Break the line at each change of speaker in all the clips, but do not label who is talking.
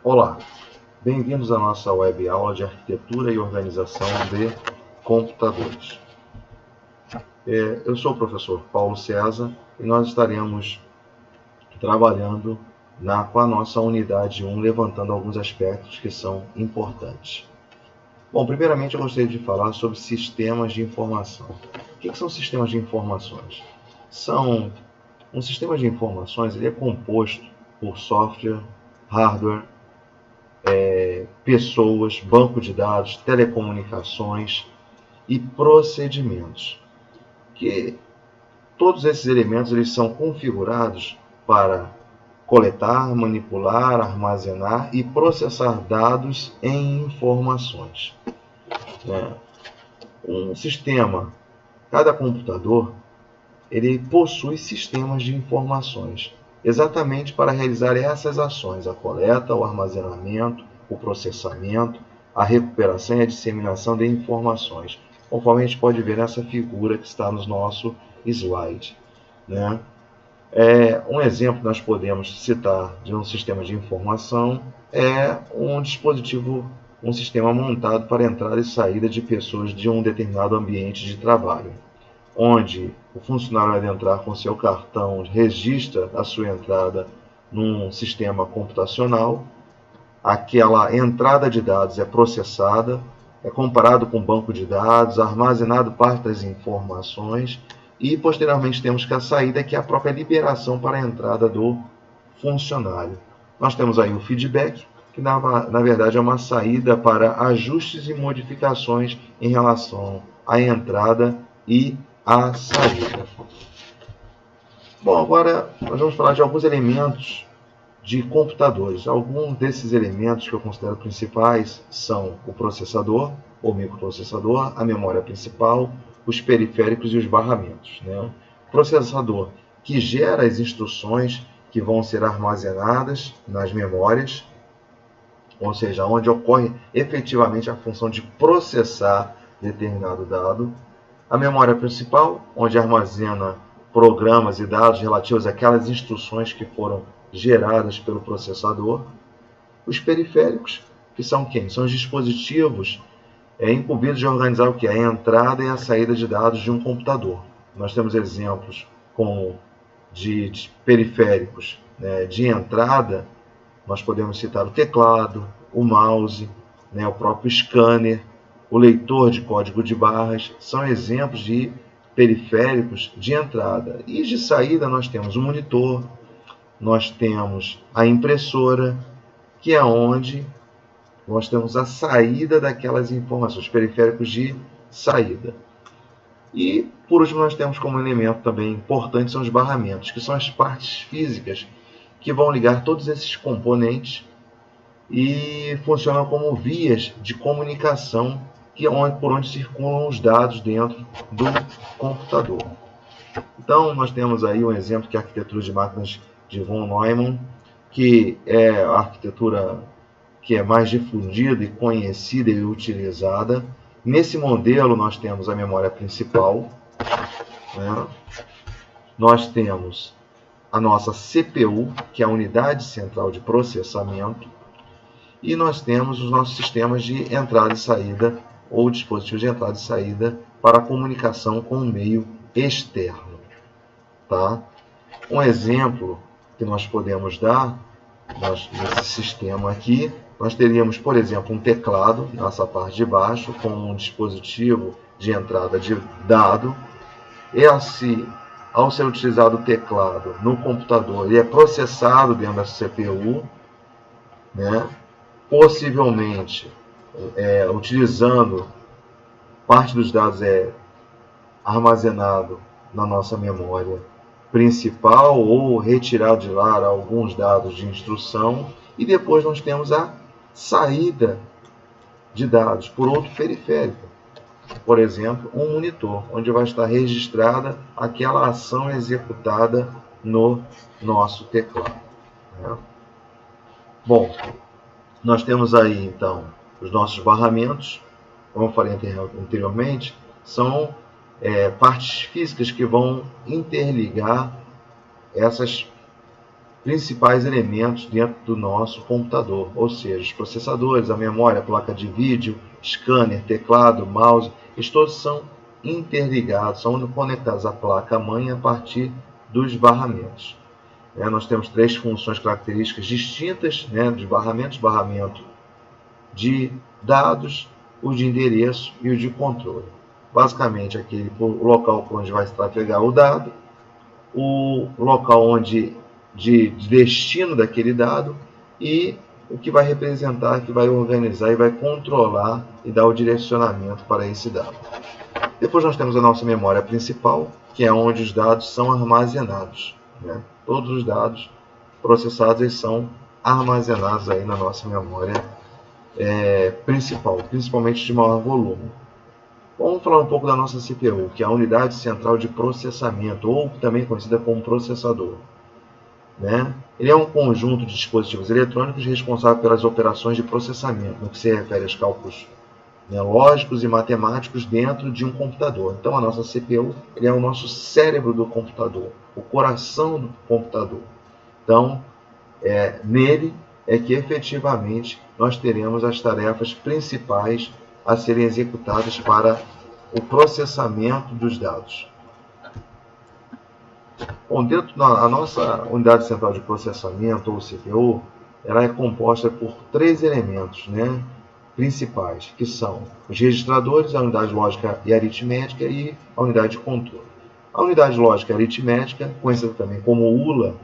Olá, bem-vindos à nossa web aula de arquitetura e organização de computadores. Eu sou o professor Paulo César e nós estaremos trabalhando com a nossa unidade 1, levantando alguns aspectos que são importantes. Bom, primeiramente eu gostaria de falar sobre sistemas de informação. O que são sistemas de informações? Um sistema de informações ele é composto por software, hardware, pessoas, banco de dados, telecomunicações e procedimentos. Que todos esses elementos eles são configurados para coletar, manipular, armazenar e processar dados em informações. Um sistema, cada computador, ele possui sistemas de informações, exatamente para realizar essas ações, a coleta, o armazenamento, o processamento, a recuperação e a disseminação de informações, conforme a gente pode ver nessa figura que está no nosso slide. Um exemplo que nós podemos citar de um sistema de informação é um dispositivo, um sistema montado para entrada e saída de pessoas de um determinado ambiente de trabalho, onde o funcionário vai entrar com seu cartão, registra a sua entrada num sistema computacional, aquela entrada de dados é processada, é comparado com o banco de dados, armazenado parte das informações e posteriormente temos que a saída, que é a própria liberação para a entrada do funcionário. Nós temos aí o feedback, que na verdade é uma saída para ajustes e modificações em relação à entrada e a saída. Bom, agora nós vamos falar de alguns elementos de computadores. Alguns desses elementos que eu considero principais são o processador, ou microprocessador, a memória principal, os periféricos e os barramentos. O processador que gera as instruções que vão ser armazenadas nas memórias, ou seja, onde ocorre efetivamente a função de processar determinado dado. A memória principal, onde armazena programas e dados relativos àquelas instruções que foram geradas pelo processador. Os periféricos, que são quem? São os dispositivos incumbidos de organizar o que? A entrada e a saída de dados de um computador. Nós temos exemplos de periféricos de entrada. Nós podemos citar o teclado, o mouse, o próprio scanner, o leitor de código de barras, são exemplos de periféricos de entrada. E de saída nós temos o monitor, nós temos a impressora, que é onde nós temos a saída daquelas informações, periféricos de saída. E, por último, nós temos como elemento também importante são os barramentos, que são as partes físicas que vão ligar todos esses componentes e funcionam como vias de comunicação por onde circulam os dados dentro do computador. Então, nós temos aí um exemplo que é a arquitetura de máquinas de von Neumann, que é a arquitetura que é mais difundida e conhecida e utilizada. Nesse modelo, nós temos a memória principal, nós temos a nossa CPU, que é a unidade central de processamento, e nós temos os nossos sistemas de entrada e saída, ou dispositivos de entrada e saída para a comunicação com o meio externo. Um exemplo que nós podemos dar nesse sistema aqui, nós teríamos, por exemplo, um teclado nessa parte de baixo, com um dispositivo de entrada de dado. Ao ser utilizado o teclado no computador, ele é processado dentro da CPU, possivelmente utilizando parte dos dados armazenado na nossa memória principal ou retirado de lá alguns dados de instrução, e depois nós temos a saída de dados por outro periférico, por exemplo, um monitor, onde vai estar registrada aquela ação executada no nosso teclado. Bom, nós temos aí então os nossos barramentos, como eu falei anteriormente, são partes físicas que vão interligar principais elementos dentro do nosso computador, ou seja, os processadores, a memória, a placa de vídeo, scanner, teclado, mouse, eles todos são interligados, são conectados à placa-mãe a partir dos barramentos. Nós temos 3 funções características distintas, de barramento de dados, o de endereço e o de controle. Basicamente, o local onde vai se trafegar o dado, o local de destino daquele dado e o que vai representar, que vai organizar e vai controlar e dar o direcionamento para esse dado. Depois nós temos a nossa memória principal, que é onde os dados são armazenados. Todos os dados processados eles são armazenados aí na nossa memória principal, principalmente de maior volume. Vamos falar um pouco da nossa CPU, que é a Unidade Central de Processamento, ou também conhecida como processador. Ele é um conjunto de dispositivos eletrônicos responsável pelas operações de processamento, no que se refere aos cálculos lógicos e matemáticos dentro de um computador. Então a nossa CPU é o nosso cérebro do computador, o coração do computador. Então nele é que efetivamente nós teremos as tarefas principais a serem executadas para o processamento dos dados. Bom, dentro da nossa unidade central de processamento, ou CPU, ela é composta por 3 elementos principais, que são os registradores, a unidade lógica e aritmética e a unidade de controle. A unidade lógica e aritmética, conhecida também como ULA,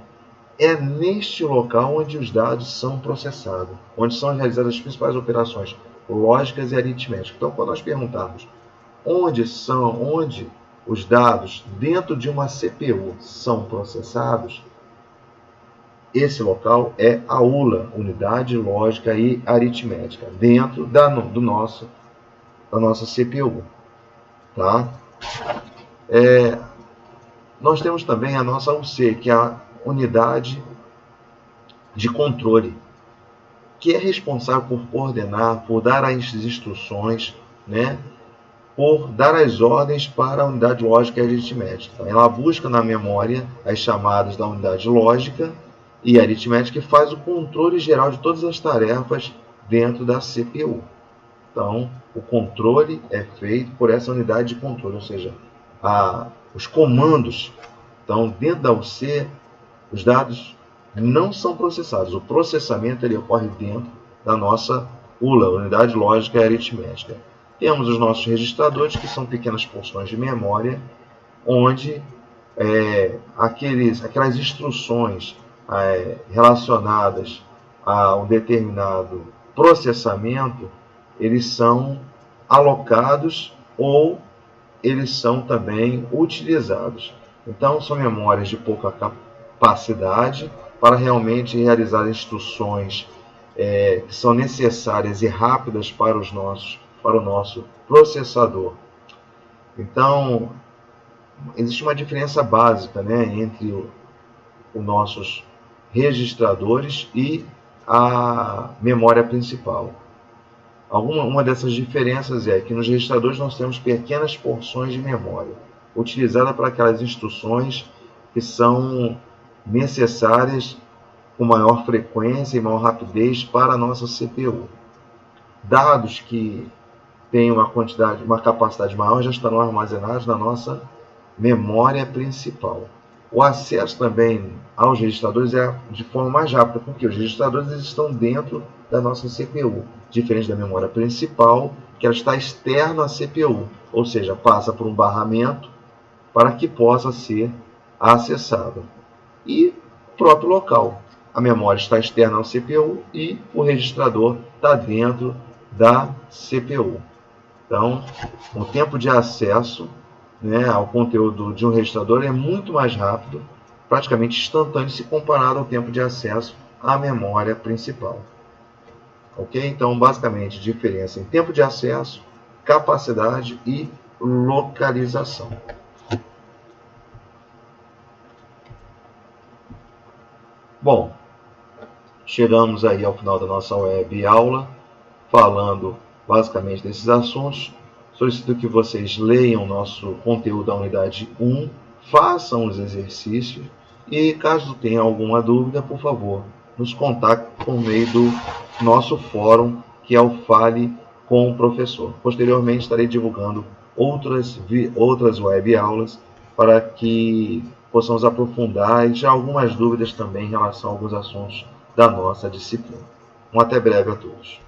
é neste local onde os dados são processados, onde são realizadas as principais operações lógicas e aritméticas. Então, quando nós perguntarmos onde os dados dentro de uma CPU são processados, esse local é a ULA, Unidade Lógica e Aritmética, dentro da nossa CPU. Tá? Nós temos também a nossa UC, que é a Unidade de Controle, que é responsável por coordenar, por dar as instruções, por dar as ordens para a unidade lógica e aritmética. Então, ela busca na memória as chamadas da unidade lógica e aritmética e faz o controle geral de todas as tarefas dentro da CPU. Então, o controle é feito por essa unidade de controle, ou seja, os comandos. Então, dentro da UC, os dados não são processados. O processamento ele ocorre dentro da nossa ULA, Unidade Lógica e Aritmética. Temos os nossos registradores, que são pequenas porções de memória, onde aquelas instruções relacionadas a um determinado processamento, eles são alocados ou eles são também utilizados. Então, são memórias de pouca capacidade para realmente realizar instruções que são necessárias e rápidas para o nosso processador. Então, existe uma diferença básica entre os nossos registradores e a memória principal. Uma dessas diferenças é que nos registradores nós temos pequenas porções de memória, utilizada para aquelas instruções que são necessárias com maior frequência e maior rapidez para a nossa CPU. Dados que têm uma capacidade maior já estarão armazenados na nossa memória principal. O acesso também aos registradores é de forma mais rápida, porque os registradores estão dentro da nossa CPU, diferente da memória principal, que ela está externa à CPU, ou seja, passa por um barramento para que possa ser acessada. E o próprio local, a memória está externa ao CPU e o registrador está dentro da CPU. Então, o tempo de acesso ao conteúdo de um registrador é muito mais rápido, praticamente instantâneo, se comparado ao tempo de acesso à memória principal. Ok? Então, basicamente, diferença em tempo de acesso, capacidade e localização. Bom, chegamos aí ao final da nossa web aula, falando basicamente desses assuntos. Solicito que vocês leiam nosso conteúdo da unidade 1, façam os exercícios E caso tenha alguma dúvida, por favor, nos contacte por meio do nosso fórum, que é o Fale com o Professor. Posteriormente estarei divulgando outras web aulas para que possamos aprofundar e tirar algumas dúvidas também em relação a alguns assuntos da nossa disciplina. Até breve a todos.